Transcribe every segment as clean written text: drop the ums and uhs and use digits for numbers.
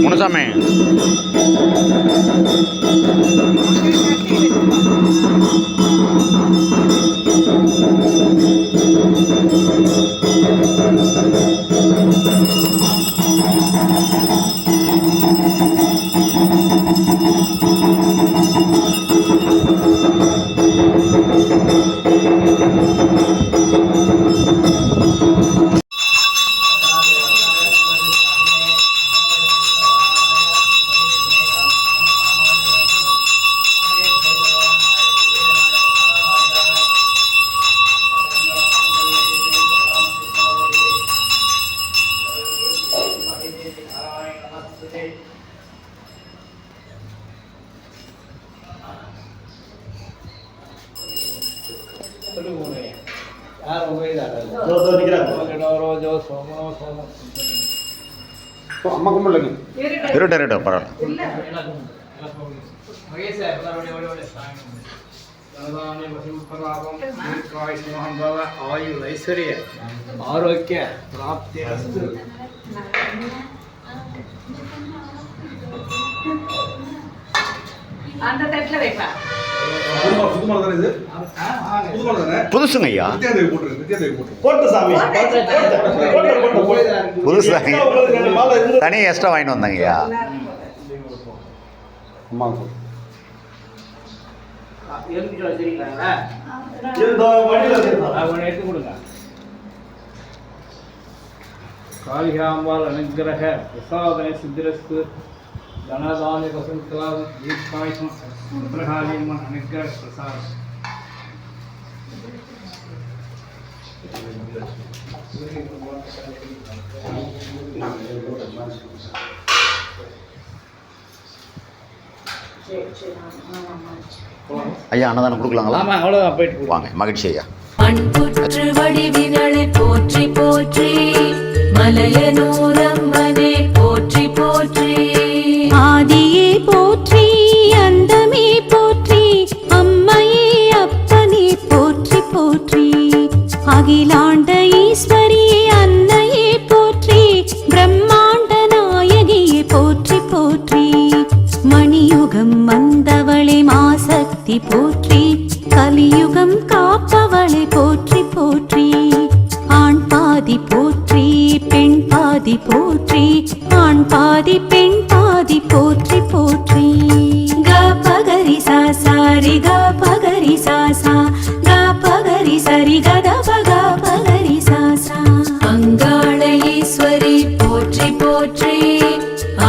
முனுசாமி அம்மா கும்பிடலைங்க இருட்டும் பரவாயில்ல. ஆயுள் ஐஸ்வர்ய ஆரோக்கிய பிராப்தி அஸ்து. அந்த தட்டுல வைப்பா. புதுசுங்க ஐயா, புதுசு தனி எக்ஸ்ட்ரா வாங்கிட்டு வந்தாங்க ஐயா. காளிகாம்பாள் அனுகிரக பிரசாதனை சித்திரஸ்து தனதானி வசந்தலாம் தீர்க்காயுஷம் சுப்ரகாளியம்மன் அனுகிரக பிரசாதம். ஐயா அன்னதானம் கொடுக்கலாங்களா? ஆமாம், அவ்வளோதான், போயிட்டு வாங்க, மகிழ்ச்சி ஐயா. மண்புற்று வடிவினளை போற்றி போற்றி, மலையனூரம்மனே போற்றி போற்றி. ஆதியே போற்றி, அந்தமே போற்றி, அம்மையே அப்பனே போற்றி போற்றி. அகிலாண்ட ஈஸ்வரியே அன்னையே போற்றி, பிரம்மாண்ட நாயகியே போற்றி போற்றி. மணியுகம் வந்தவளே மாசக்தி போற்றி, கலியுகம் காப்பவளை போற்றி போற்றி. ஆண் பாதி போற்றி, பெண் பாதி போற்றி, ஆண் பாதி பெண் பாதி போற்றி போற்றி. க பகரி சா சாரி க பகரி சா சா, க பகரி சரி கத பக பகரி சா சா. அங்காள ஈஸ்வரி போற்றி போற்றி,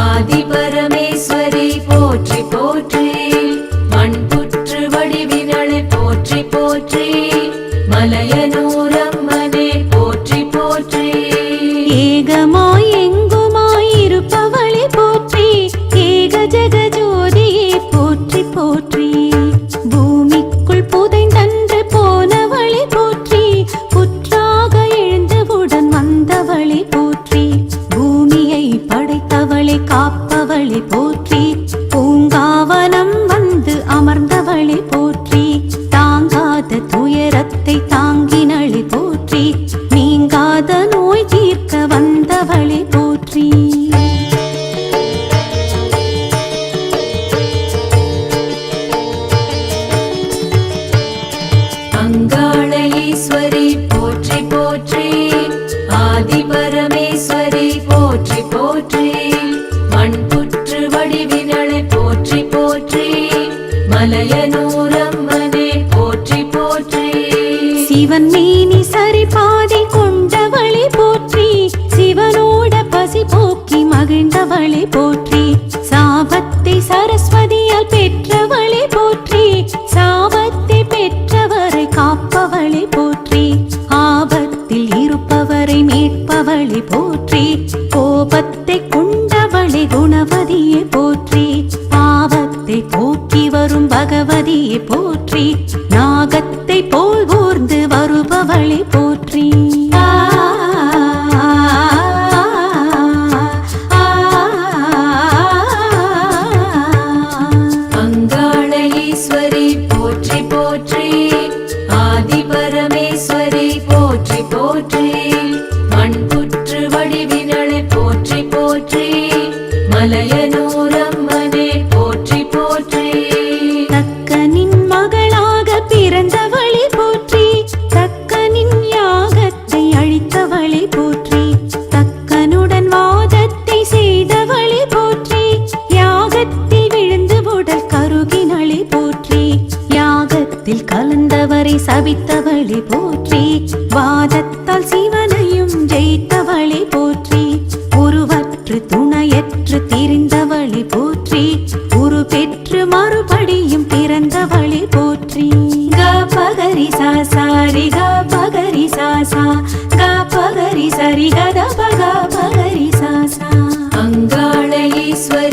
ஆதி பரமேஸ்வரி போற்றி போற்றி. மண்புற்று வடிவினளை போற்றி போற்றி, மலையனூரம்மனே போற்றி போற்றி. ஏகமாய் எங்குமாய் இருப்பவளை போற்றி, ஏக ஜெகஜோதியே போற்றி போற்றி. பூமிக்குள் புதைந்தன்று போனவளை போற்றி, புற்றாக எழுந்தவுடன் வந்தவளை போற்றி. பூமியை படைத்தவளை காப்பவளை போற்றி, பூங்காவனம் வந்து அமர்ந்தவளை போற்றி. தாங்காத துயரத்தை தாங்கினளை போற்றி, நீங்காத நோய் தீர்க்க வந்தவளை போற்றி. அங்காள ஈஸ்வரி போற்றி போற்றி, ஆதி பரமேஸ்வரி போற்றி போற்றி. மண்புற்று வடிவினளை போற்றி போற்றி, மலையனூரம்மனே போற்றி போற்றி. சிவன் மீனி சரி பாதி கொண்டவளை போற்றி, சிவனோட பசி போக்கி மகிழ்ந்தவளை போற்றி. சாபத்தை சரஸ்வதியால் பெற்றவளை போற்றி, சாபத்தை பெற்றவரை காப்பவளை போற்றி. ஆபத்தில் இருப்பவரை மீட்பவளை போற்றி, கோபத்தை கொண்டவளை குணவதியை போற்றி. பாவத்தை போக்கி வரும் பகவதியை போற்றி, நாகத்தை போல் ஊர்ந்து வருபவளை போற்றி. அங்காள ஈஸ்வரி போற்றி போற்றி, ஆதி பரமேஸ்வரி போற்றி போற்றி. மண்புற்று வடிவினளை போற்றி போற்றி, மலையனூரம்மனே போற்றி போற்றி. தக்கனின் மகளாக பிறந்தவளை போற்றி, தக்கனின் யாகத்தை அழித்தவளை போற்றி. தக்கனுடன் வாதத்தை செய்தவளை போற்றி, யாகத்தில் விழுந்து உடல் கருகினளை போற்றி. யாகத்தில் கலந்தவரை சபித்தவளை போற்றி, வாதத்தால் சிவனையும் ஜெயித்தவளை போற்றி. உருவற்று துணையற்று திரிந்தவளை போற்றி, உரு பெற்று மறுபடியும் பிறந்தவளை போற்றி. க பகரி சா சாரி க பகரி சா சா, க பகரி சரி கத பக பகரி சா சா. அங்காள ஈஸ்வரி